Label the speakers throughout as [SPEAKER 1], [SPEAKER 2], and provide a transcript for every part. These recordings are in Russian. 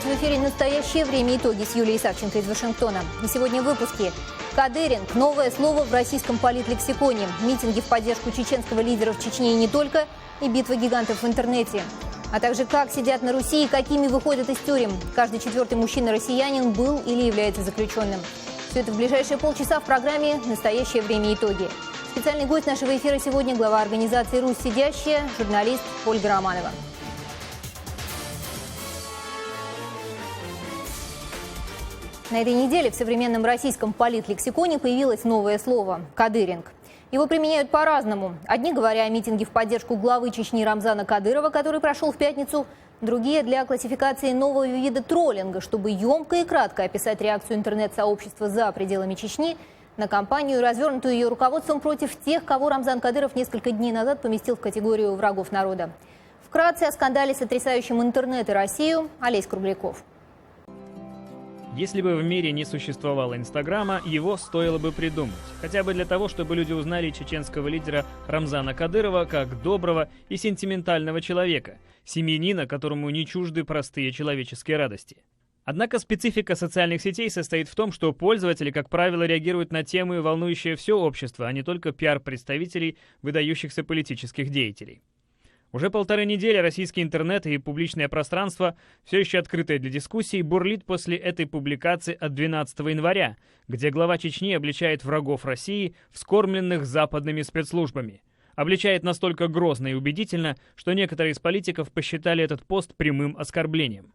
[SPEAKER 1] в эфире «Настоящее время. Итоги» с Юлией Савченко из Вашингтона. И сегодня в выпуске. Кадыринг – новое слово в российском политлексиконе. Митинги в поддержку чеченского лидера в Чечне и не только. И битва гигантов в интернете. А также как сидят на Руси и какими выходят из тюрем. Каждый четвертый мужчина-россиянин был или является заключенным. Все это в ближайшие полчаса в программе «Настоящее время. Итоги». Специальный гость нашего эфира сегодня – глава организации «Русь сидящая», журналист Ольга Романова. На этой неделе в современном российском политлексиконе появилось новое слово – «кадыринг». Его применяют по-разному. Одни говоря о митинге в поддержку главы Чечни Рамзана Кадырова, который прошел в пятницу, другие для классификации нового вида троллинга, чтобы емко и кратко описать реакцию интернет-сообщества за пределами Чечни на кампанию, развернутую ее руководством против тех, кого Рамзан Кадыров несколько дней назад поместил в категорию врагов народа. Вкратце о скандале, сотрясающем интернет и Россию, Олесь Кругляков.
[SPEAKER 2] Если бы в мире не существовало Инстаграма, его стоило бы придумать. Хотя бы для того, чтобы люди узнали чеченского лидера Рамзана Кадырова как доброго и сентиментального человека, семьянина, которому не чужды простые человеческие радости. Однако специфика социальных сетей состоит в том, что пользователи, как правило, реагируют на темы, волнующие все общество, а не только пиар-представителей выдающихся политических деятелей. Уже 1,5 недели российский интернет и публичное пространство, все еще открытое для дискуссий, бурлит после этой публикации от 12 января, где глава Чечни обличает врагов России, вскормленных западными спецслужбами. Обличает настолько грозно и убедительно, что некоторые из политиков посчитали этот пост прямым оскорблением.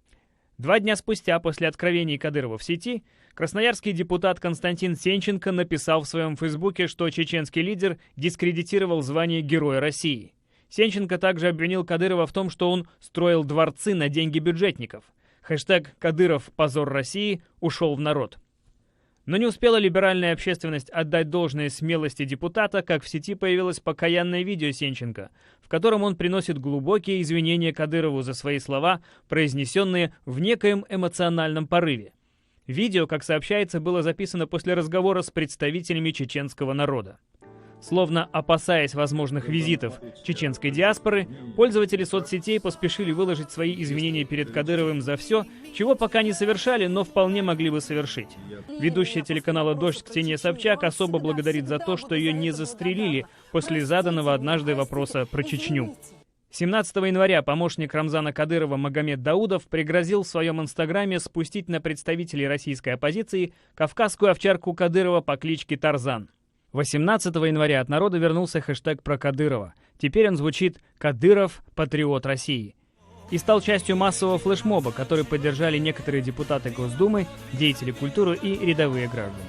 [SPEAKER 2] 2 дня спустя после откровений Кадырова в сети, красноярский депутат Константин Сенченко написал в своем фейсбуке, что чеченский лидер дискредитировал звание Героя России. Сенченко также обвинил Кадырова в том, что он строил дворцы на деньги бюджетников. Хэштег «Кадыров – позор России» ушел в народ. Но не успела либеральная общественность отдать должное смелости депутата, как в сети появилось покаянное видео Сенченко, в котором он приносит глубокие извинения Кадырову за свои слова, произнесенные в некоем эмоциональном порыве. Видео, как сообщается, было записано после разговора с представителями чеченского народа. Словно опасаясь возможных визитов чеченской диаспоры, пользователи соцсетей поспешили выложить свои извинения перед Кадыровым за все, чего пока не совершали, но вполне могли бы совершить. Ведущая телеканала «Дождь» Ксения Собчак особо благодарит за то, что ее не застрелили после заданного однажды вопроса про Чечню. 17 января помощник Рамзана Кадырова Магомед Даудов пригрозил в своем инстаграме спустить на представителей российской оппозиции кавказскую овчарку Кадырова по кличке Тарзан. 18 января от народа вернулся хэштег про Кадырова. Теперь он звучит «Кадыров – патриот России». И стал частью массового флешмоба, который поддержали некоторые депутаты Госдумы, деятели культуры и рядовые граждане.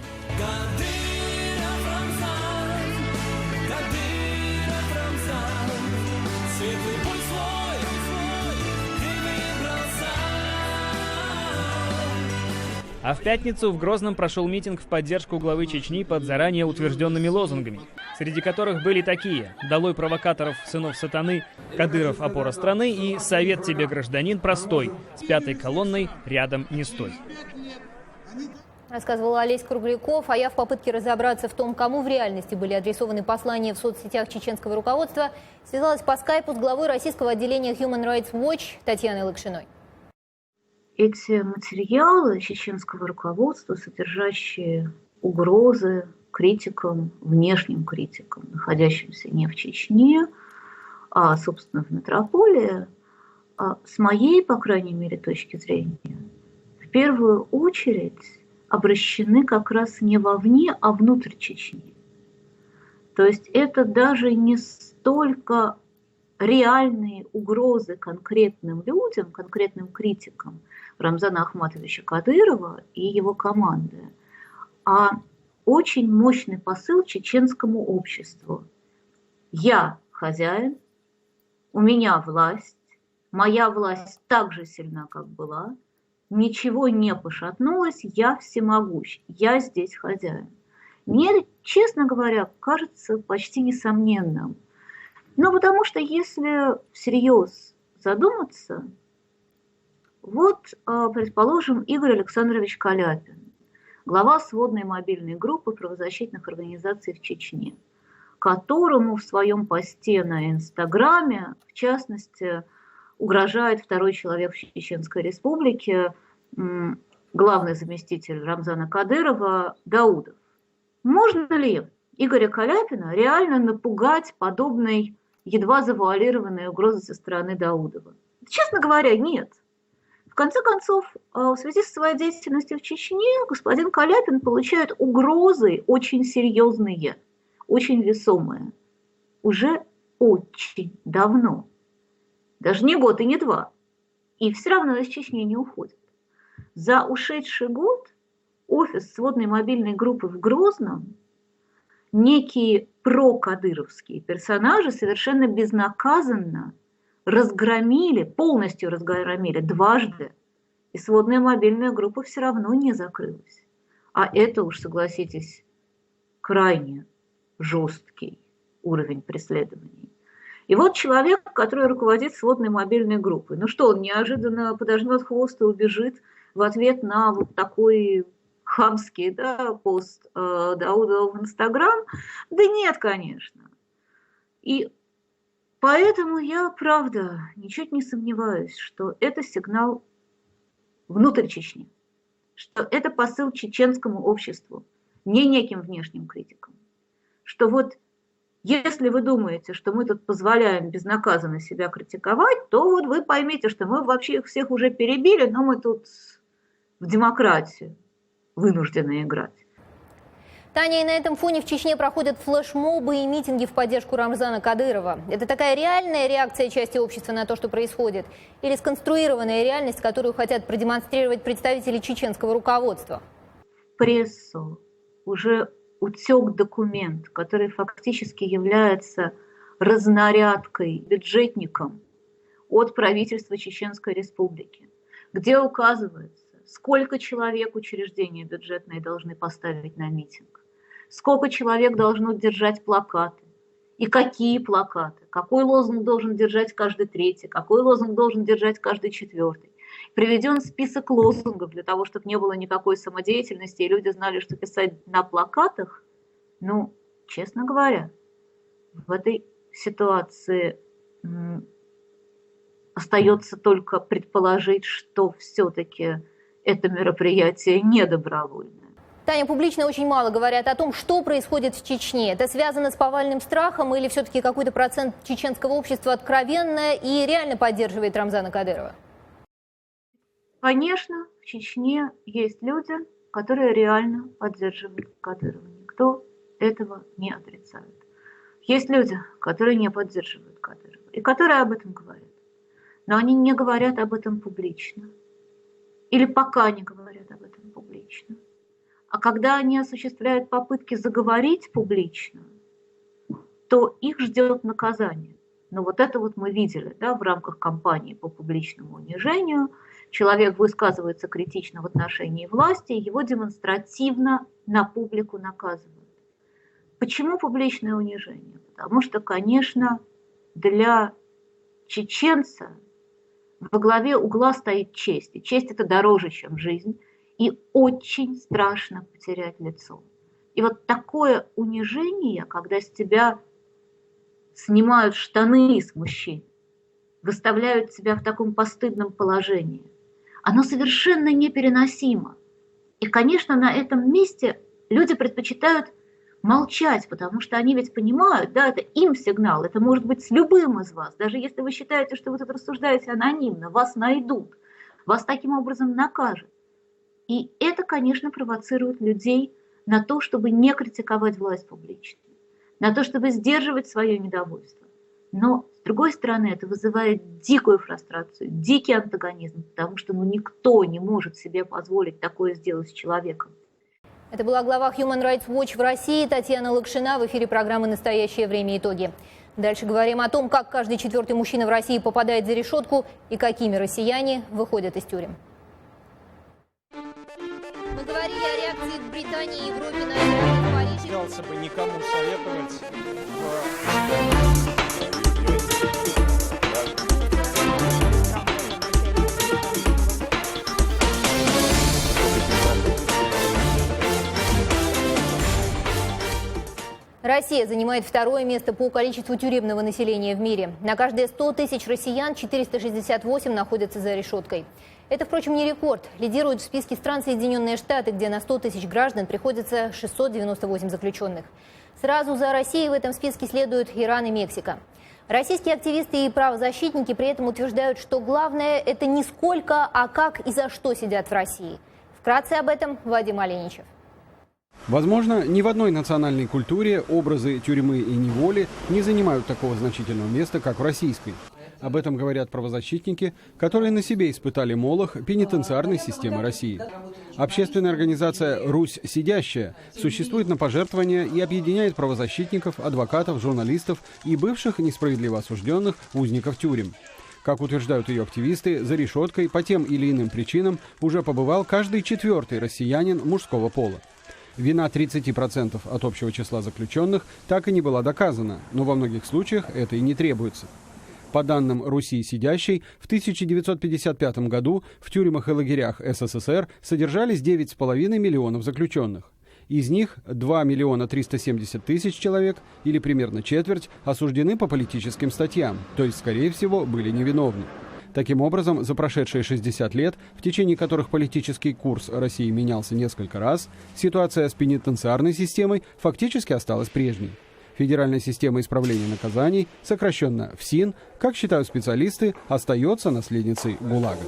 [SPEAKER 2] А в пятницу в Грозном прошел митинг в поддержку главы Чечни под заранее утвержденными лозунгами, среди которых были такие: «Долой провокаторов, сынов сатаны», «Кадыров – опора страны» и «Совет тебе, гражданин, простой, с 5-й колонной рядом не стой».
[SPEAKER 1] Рассказывал Олесь Кругляков, а я в попытке разобраться в том, кому в реальности были адресованы послания в соцсетях чеченского руководства, связалась по скайпу с главой российского отделения Human Rights Watch Татьяной Лакшиной.
[SPEAKER 3] Эти материалы чеченского руководства, содержащие угрозы критикам, внешним критикам, находящимся не в Чечне, а, собственно, в метрополии, с моей, по крайней мере, точки зрения, в первую очередь обращены как раз не вовне, а внутрь Чечни. То есть это даже не столько реальные угрозы конкретным людям, конкретным критикам Рамзана Ахматовича Кадырова и его команды, а очень мощный посыл чеченскому обществу. Я хозяин, у меня власть, моя власть так же сильна, как была, ничего не пошатнулось, я всемогущ, я здесь хозяин. Мне, честно говоря, кажется почти несомненным. Ну, потому что если всерьез задуматься, вот, предположим, Игорь Александрович Каляпин, глава сводной мобильной группы правозащитных организаций в Чечне, которому в своем посте на Инстаграме, в частности, угрожает второй человек в Чеченской Республике, главный заместитель Рамзана Кадырова Даудов. Можно ли Игоря Каляпина реально напугать подобной едва завуалированной угрозой со стороны Даудова? Честно говоря, нет. В конце концов, в связи со своей деятельностью в Чечне господин Каляпин получает угрозы очень серьезные, очень весомые, уже очень давно. Даже не год и не два. И все равно из Чечни не уходит. За ушедший год офис сводной мобильной группы в Грозном некие прокадыровские персонажи совершенно безнаказанно полностью разгромили дважды, и сводная мобильная группа все равно не закрылась. А это уж, согласитесь, крайне жесткий уровень преследований. И вот человек, который руководит сводной мобильной группой, ну что, он неожиданно подожмет хвост и убежит в ответ на вот такой хамский пост Даудова в Инстаграм? Да нет, конечно. И поэтому я, правда, ничуть не сомневаюсь, что это сигнал внутрь Чечни, что это посыл чеченскому обществу, не неким внешним критикам, что вот если вы думаете, что мы тут позволяем безнаказанно себя критиковать, то вот вы поймите, что мы вообще их всех уже перебили, но мы тут в демократию вынуждены играть.
[SPEAKER 1] Таня, и на этом фоне в Чечне проходят флешмобы и митинги в поддержку Рамзана Кадырова. Это такая реальная реакция части общества на то, что происходит? Или сконструированная реальность, которую хотят продемонстрировать представители чеченского руководства?
[SPEAKER 3] В прессу уже утек документ, который фактически является разнарядкой, бюджетником от правительства Чеченской Республики, где указывается, сколько человек учреждения бюджетные должны поставить на митинг, сколько человек должно держать плакаты, и какие плакаты, какой лозунг должен держать каждый третий, какой лозунг должен держать каждый четвертый. Приведен список лозунгов для того, чтобы не было никакой самодеятельности, и люди знали, что писать на плакатах. Ну, честно говоря, в этой ситуации остается только предположить, что все-таки это мероприятие не добровольное.
[SPEAKER 1] Таня, публично очень мало говорят о том, что происходит в Чечне. Это связано с повальным страхом или все-таки какой-то процент чеченского общества откровенно и реально поддерживает Рамзана Кадырова?
[SPEAKER 3] Конечно, в Чечне есть люди, которые реально поддерживают Кадырова. Никто этого не отрицает. Есть люди, которые не поддерживают Кадырова и которые об этом говорят. Но они не говорят об этом публично. Или пока не говорят об этом публично. А когда они осуществляют попытки заговорить публично, то их ждет наказание. Но вот это вот мы видели, в рамках кампании по публичному унижению. Человек высказывается критично в отношении власти, его демонстративно на публику наказывают. Почему публичное унижение? Потому что, конечно, для чеченца во главе угла стоит честь. И честь – это дороже, чем жизнь. И очень страшно потерять лицо. И вот такое унижение, когда с тебя снимают штаны с мужчин, выставляют тебя в таком постыдном положении, оно совершенно непереносимо. И, конечно, на этом месте люди предпочитают молчать, потому что они ведь понимают, это им сигнал, это может быть с любым из вас. Даже если вы считаете, что вы тут рассуждаете анонимно, вас найдут, вас таким образом накажут. И это, конечно, провоцирует людей на то, чтобы не критиковать власть публично, на то, чтобы сдерживать свое недовольство. Но, с другой стороны, это вызывает дикую фрустрацию, дикий антагонизм, потому что никто не может себе позволить такое сделать с человеком.
[SPEAKER 1] Это была глава Human Rights Watch в России Татьяна Лакшина в эфире программы «Настоящее время. Итоги». Дальше говорим о том, как каждый четвертый мужчина в России попадает за решетку и какими россияне выходят из тюрем. Мы говорили о реакции в Британии и Европе на это в Париже.
[SPEAKER 4] Пытался бы никому советовать.
[SPEAKER 1] Россия занимает второе место по количеству тюремного населения в мире. На каждые 100 тысяч россиян 468 находятся за решеткой. Это, впрочем, не рекорд. Лидируют в списке стран Соединенные Штаты, где на 100 тысяч граждан приходится 698 заключенных. Сразу за Россией в этом списке следуют Иран и Мексика. Российские активисты и правозащитники при этом утверждают, что главное – это не сколько, а как и за что сидят в России. Вкратце об этом Вадим Оленичев.
[SPEAKER 5] Возможно, ни в одной национальной культуре образы тюрьмы и неволи не занимают такого значительного места, как в российской. Об этом говорят правозащитники, которые на себе испытали молох пенитенциарной системы России. Общественная организация «Русь сидящая» существует на пожертвования и объединяет правозащитников, адвокатов, журналистов и бывших несправедливо осужденных узников тюрем. Как утверждают ее активисты, за решеткой по тем или иным причинам уже побывал каждый четвертый россиянин мужского пола. Вина 30% от общего числа заключенных так и не была доказана, но во многих случаях это и не требуется. По данным Руси сидящей, в 1955 году в тюрьмах и лагерях СССР содержались 9,5 миллионов заключенных. Из них 2 миллиона 370 тысяч человек, или примерно четверть, осуждены по политическим статьям, то есть, скорее всего, были невиновны. Таким образом, за прошедшие 60 лет, в течение которых политический курс России менялся несколько раз, ситуация с пенитенциарной системой фактически осталась прежней. Федеральная система исправления наказаний, сокращенно ФСИН, как считают специалисты, остается наследницей ГУЛАГа.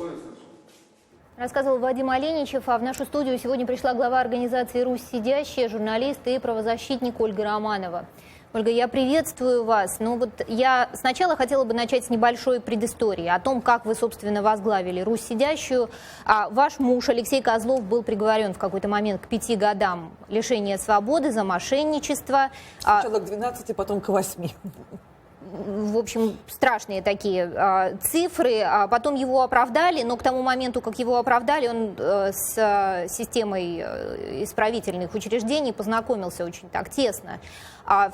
[SPEAKER 1] Рассказывал Вадим Оленичев, а в нашу студию сегодня пришла глава организации «Русь сидящая», журналист и правозащитник Ольга Романова. Ольга, я приветствую вас. Ну вот я сначала хотела бы начать с небольшой предыстории о том, как вы, собственно, возглавили «Русь сидящую». Ваш муж Алексей Козлов был приговорен в какой-то момент к 5 годам лишения свободы за мошенничество.
[SPEAKER 6] Сначала к 12, потом к 8.
[SPEAKER 1] В общем, страшные такие цифры. Потом его оправдали, но к тому моменту, как его оправдали, он с системой исправительных учреждений познакомился очень так тесно.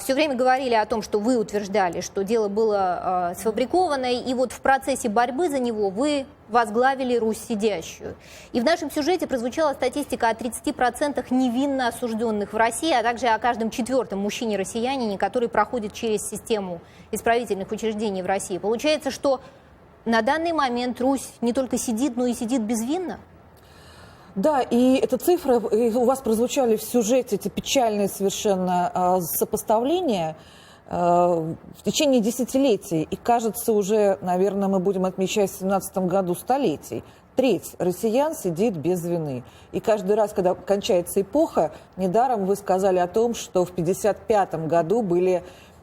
[SPEAKER 1] Все время говорили о том, что вы утверждали, что дело было сфабрикованное, и вот в процессе борьбы за него вы возглавили «Русь сидящую». И в нашем сюжете прозвучала статистика о 30% невинно осужденных в России, а также о каждом четвертом мужчине-россиянине, который проходит через систему исправительных учреждений в России. Получается, что на данный момент Русь не только сидит, но и сидит безвинно?
[SPEAKER 6] Да, и эта цифра, у вас прозвучали в сюжете эти печальные совершенно сопоставления в течение десятилетий. И кажется, уже, наверное, мы будем отмечать в 2017 году столетий. Треть россиян сидит без вины. И каждый раз, когда кончается эпоха, недаром вы сказали о том, что в 1955 году были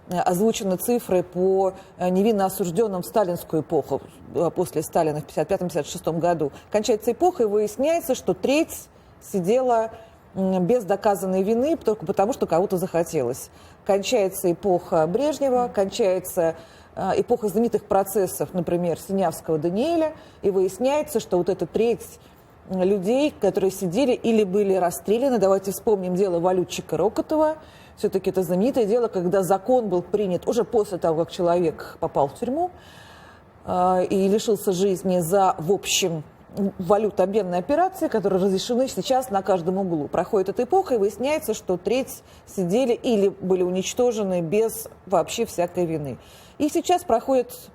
[SPEAKER 6] озвучены цифры по невинно осужденным в сталинскую эпоху, после Сталина в 1955-1956 году. Кончается эпоха, и выясняется, что треть сидела без доказанной вины только потому, что кого-то захотелось. Кончается эпоха Брежнева, кончается эпоха знаменитых процессов, например, Синявского Даниэля, и выясняется, что вот эта треть людей, которые сидели или были расстреляны, давайте вспомним дело Валютчика Рокотова. Все-таки это знаменитое дело, когда закон был принят уже после того, как человек попал в тюрьму и лишился жизни за, в общем, валютообменные операции, которые разрешены сейчас на каждом углу. Проходит эта эпоха, и выясняется, что треть сидели или были уничтожены без вообще всякой вины. И сейчас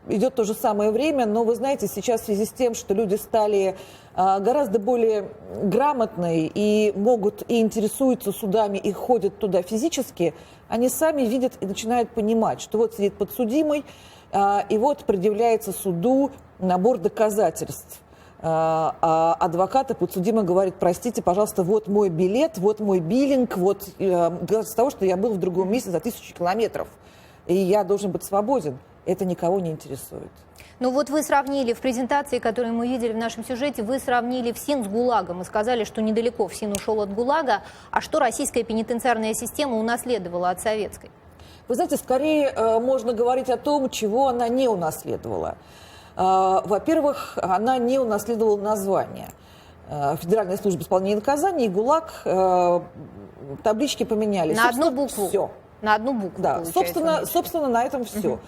[SPEAKER 6] идет то же самое время, но вы знаете, сейчас в связи с тем, что люди стали гораздо более грамотные и могут и интересуются судами, и ходят туда физически, они сами видят и начинают понимать, что вот сидит подсудимый, и вот предъявляется суду набор доказательств. А адвокат и подсудимый говорит: простите, пожалуйста, вот мой билет, вот мой биллинг, вот с того, что я был в другом месте за 1000 километров, и я должен быть свободен. Это никого не интересует.
[SPEAKER 1] Ну вот вы сравнили в презентации, которую мы видели в нашем сюжете, вы сравнили ФСИН с ГУЛАГом и сказали, что недалеко ФСИН ушел от ГУЛАГа. А что российская пенитенциарная система унаследовала от советской?
[SPEAKER 6] Вы знаете, скорее можно говорить о том, чего она не унаследовала. Во-первых, она не унаследовала название. Федеральная служба исполнения наказаний и ГУЛАГ таблички поменялись.
[SPEAKER 1] На одну букву.
[SPEAKER 6] Все.
[SPEAKER 1] На одну букву.
[SPEAKER 6] Да, собственно, на этом все.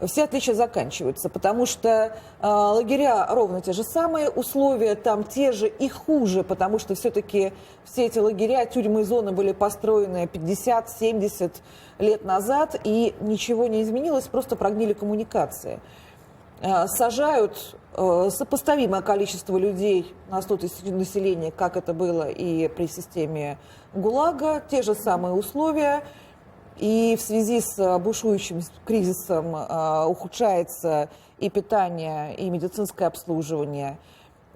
[SPEAKER 6] Все отличия заканчиваются, потому что лагеря ровно те же самые, условия там те же и хуже, потому что все-таки все эти лагеря, тюрьмы и зоны были построены 50-70 лет назад, и ничего не изменилось, просто прогнили коммуникации. сажают сопоставимое количество людей на 100 тысяч населения, как это было и при системе ГУЛАГа, те же самые условия. И в связи с бушующим кризисом ухудшается и питание, и медицинское обслуживание.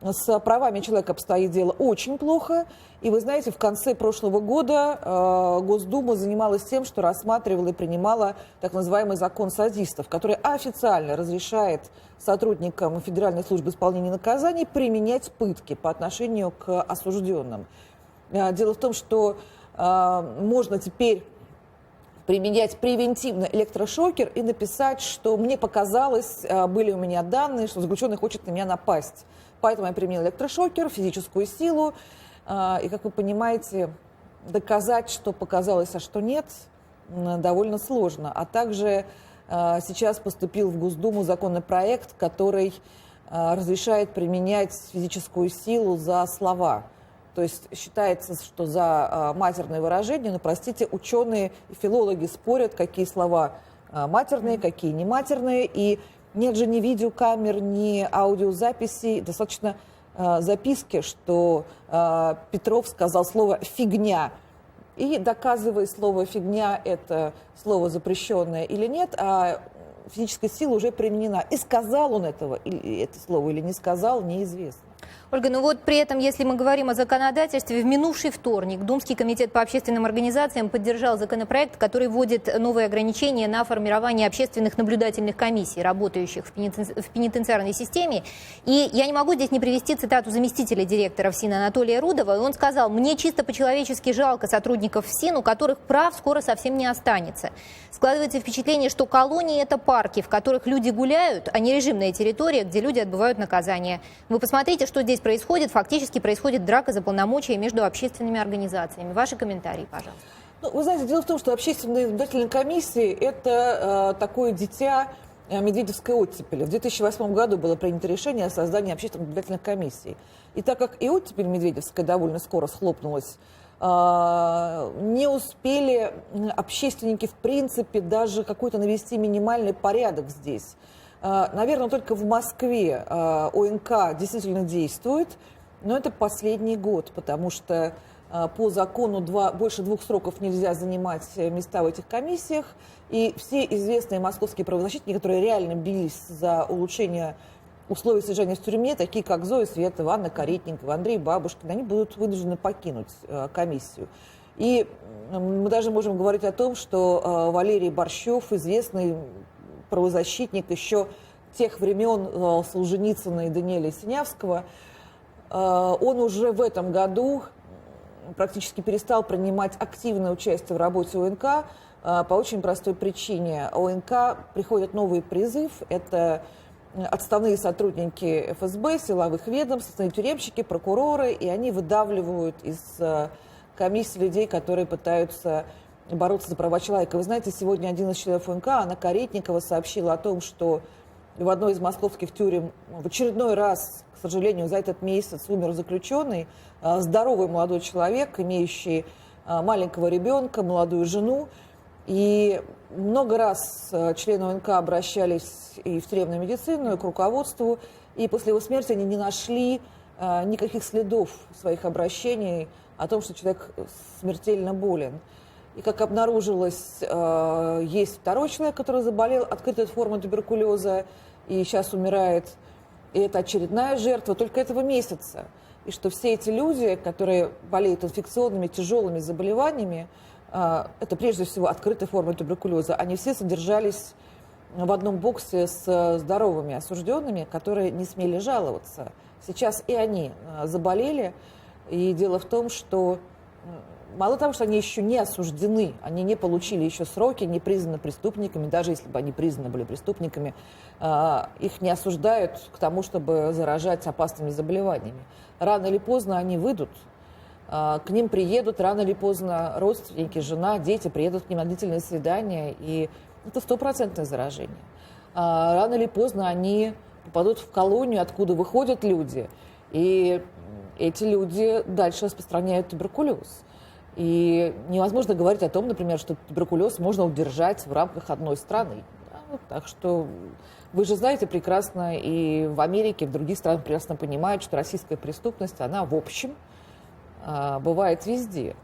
[SPEAKER 6] С правами человека обстоит дело очень плохо. И вы знаете, в конце прошлого года Госдума занималась тем, что рассматривала и принимала так называемый закон садистов, который официально разрешает сотрудникам Федеральной службы исполнения наказаний применять пытки по отношению к осужденным. Дело в том, что можно теперь применять превентивно электрошокер и написать, что мне показалось, были у меня данные, что заключенный хочет на меня напасть. Поэтому я применил электрошокер, физическую силу. И, как вы понимаете, доказать, что показалось, а что нет, довольно сложно. А также сейчас поступил в Госдуму законопроект, который разрешает применять физическую силу за слова. То есть считается, что за матерные выражения, но, простите, ученые и филологи спорят, какие слова матерные, какие не матерные. И нет же ни видеокамер, ни аудиозаписей. Достаточно записки, что Петров сказал слово «фигня». И доказывая слово «фигня» — это слово запрещенное или нет, а физическая сила уже применена. И сказал он это слово или не сказал, неизвестно.
[SPEAKER 1] Ольга, ну вот при этом, если мы говорим о законодательстве, в минувший вторник Думский комитет по общественным организациям поддержал законопроект, который вводит новые ограничения на формирование общественных наблюдательных комиссий, работающих в пенитенциарной системе. И я не могу здесь не привести цитату заместителя директора ФСИН Анатолия Рудова. И он сказал: «Мне чисто по-человечески жалко сотрудников ФСИН, у которых прав скоро совсем не останется. Складывается впечатление, что колонии – это парки, в которых люди гуляют, а не режимная территория, где люди отбывают наказание. Вы посмотрите, что здесь происходит. Фактически происходит драка за полномочия между общественными организациями». Ваши комментарии, пожалуйста.
[SPEAKER 6] Ну, вы знаете, дело в том, что общественные наблюдательные комиссии – это такое дитя медведевской оттепели. В 2008 году было принято решение о создании общественных наблюдательных комиссий. И так как и оттепель медведевская довольно скоро схлопнулась, не успели общественники, в принципе, даже какой-то навести минимальный порядок здесь. Наверное, только в Москве ОНК действительно действует, но это последний год, потому что по закону больше 2 сроков нельзя занимать места в этих комиссиях, и все известные московские правозащитники, которые реально бились за улучшение условий содержания в тюрьме, такие как Зоя Светова, Анна Каретникова, Андрей Бабушкин, они будут вынуждены покинуть комиссию. И мы даже можем говорить о том, что Валерий Борщев, известный правозащитник еще тех времен Солженицына и Даниэля Синявского, он уже в этом году практически перестал принимать активное участие в работе ОНК по очень простой причине. ОНК приходит новый призыв, это отставные сотрудники ФСБ, силовых ведомств, отставные тюремщики, прокуроры, и они выдавливают из комиссии людей, которые пытаются бороться за права человека. Вы знаете, сегодня один из членов ОНК, Анна Каретникова, сообщила о том, что в одной из московских тюрем в очередной раз, к сожалению, за этот месяц умер заключенный, здоровый молодой человек, имеющий маленького ребенка, молодую жену. И много раз члены ОНК обращались и в тюремную медицину, и к руководству, и после его смерти они не нашли никаких следов своих обращений о том, что человек смертельно болен. И, как обнаружилось, есть второй человек, который заболел открытой формой туберкулеза и сейчас умирает. И это очередная жертва только этого месяца. И что все эти люди, которые болеют инфекционными тяжелыми заболеваниями, это прежде всего открытая форма туберкулеза, они все содержались в одном боксе с здоровыми осужденными, которые не смели жаловаться. Сейчас и они заболели. И дело в том, что мало того, что они еще не осуждены, они не получили еще сроки, не признаны преступниками, даже если бы они признаны были преступниками, их не осуждают к тому, чтобы заражать опасными заболеваниями. Рано или поздно они выйдут, к ним приедут, рано или поздно родственники, жена, дети приедут к ним на длительное свидание, и это 100% заражение. Рано или поздно они попадут в колонию, откуда выходят люди, и эти люди дальше распространяют туберкулез. И невозможно говорить о том, например, что туберкулез можно удержать в рамках одной страны. Так что вы же знаете прекрасно, и в Америке, и в других странах прекрасно понимают, что российская преступность, она в общем бывает везде.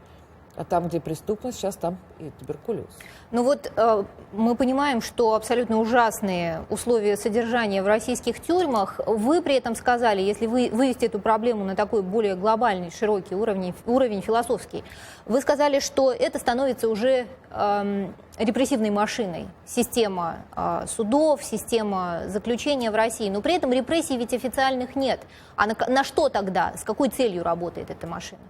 [SPEAKER 6] А там, где преступность, сейчас там и туберкулез.
[SPEAKER 1] Ну вот мы понимаем, что абсолютно ужасные условия содержания в российских тюрьмах. Вы при этом сказали, если вы вывести эту проблему на такой более глобальный, широкий уровень философский, вы сказали, что это становится уже репрессивной машиной. Система судов, система заключения в России. Но при этом репрессий ведь официальных нет. А на что тогда? С какой целью работает эта машина?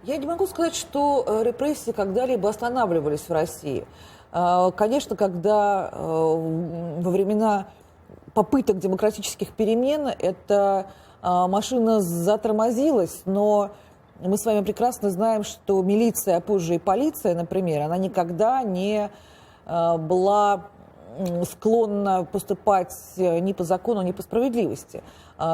[SPEAKER 6] Я не могу сказать, что репрессии когда-либо останавливались в России. Конечно, когда во времена попыток демократических перемен эта машина затормозилась, но мы с вами прекрасно знаем, что милиция, а позже и полиция, например, она никогда не была склонна поступать ни по закону, ни по справедливости.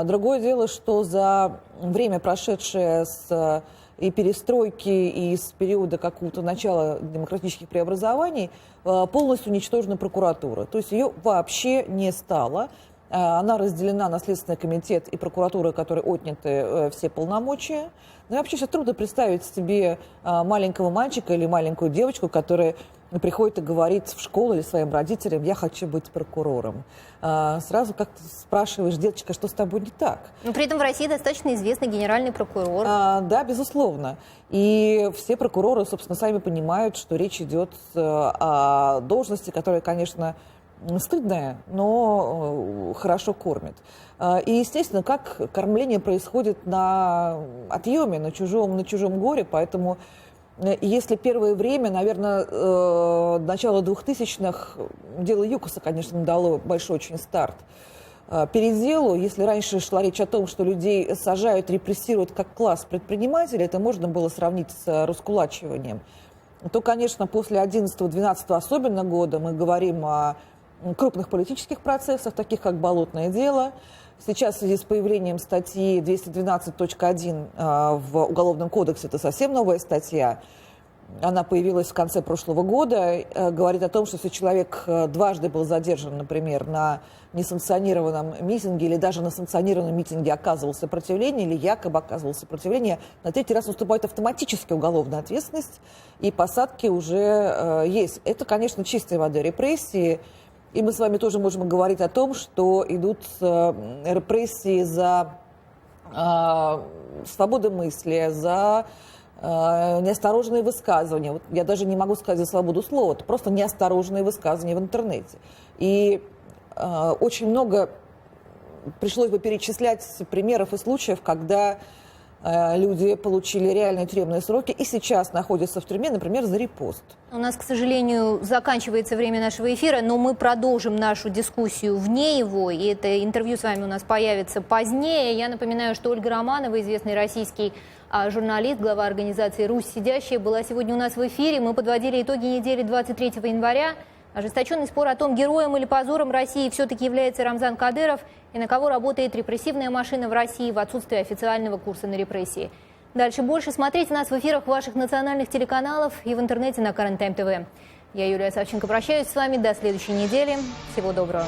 [SPEAKER 6] Другое дело, что за время, прошедшее с и перестройки, и с периода какого-то начала демократических преобразований полностью уничтожена прокуратура. То есть ее вообще не стало. Она разделена на Следственный комитет и прокуратура, которые отняты все полномочия. Ну и вообще сейчас трудно представить себе маленького мальчика или маленькую девочку, которая приходит и говорит в школу или своим родителям: я хочу быть прокурором. Сразу как-то спрашиваешь: деточка, что с тобой не так?
[SPEAKER 1] Но при этом в России достаточно известный генеральный прокурор.
[SPEAKER 6] Да, безусловно. И все прокуроры, собственно, сами понимают, что речь идет о должности, которая, конечно, стыдная, но хорошо кормит. И, естественно, как кормление происходит на отъеме, на чужом горе, поэтому если первое время, наверное, начало 2000-х, дело ЮКОСа, конечно, дало большой очень старт переделу. Если раньше шла речь о том, что людей сажают, репрессируют как класс предпринимателей, это можно было сравнить с раскулачиванием, то, конечно, после 11-12 особенно года мы говорим о крупных политических процессах, таких как «Болотное дело». Сейчас в связи с появлением статьи 212.1 в Уголовном кодексе, это совсем новая статья, она появилась в конце прошлого года, говорит о том, что если человек дважды был задержан, например, на несанкционированном митинге или даже на санкционированном митинге оказывал сопротивление или якобы оказывал сопротивление, на третий раз наступает автоматически уголовная ответственность, и посадки уже есть. Это, конечно, чистой воды репрессии. И мы с вами тоже можем говорить о том, что идут репрессии за свободу мысли, за неосторожные высказывания. Вот я даже не могу сказать за свободу слова, это просто неосторожные высказывания в интернете. И очень много пришлось бы перечислять примеров и случаев, когда люди получили реальные тюремные сроки и сейчас находятся в тюрьме, например, за репост.
[SPEAKER 1] У нас, к сожалению, заканчивается время нашего эфира, но мы продолжим нашу дискуссию вне его, и это интервью с вами у нас появится позднее. Я напоминаю, что Ольга Романова, известный российский журналист, глава организации «Русь сидящая», была сегодня у нас в эфире. Мы подводили итоги недели 23 января. Ожесточенный спор о том, героем или позором России все-таки является Рамзан Кадыров и на кого работает репрессивная машина в России в отсутствии официального курса на репрессии. Дальше больше. Смотрите нас в эфирах ваших национальных телеканалов и в интернете на Current Time TV. Я, Юлия Савченко, прощаюсь с вами до следующей недели. Всего доброго.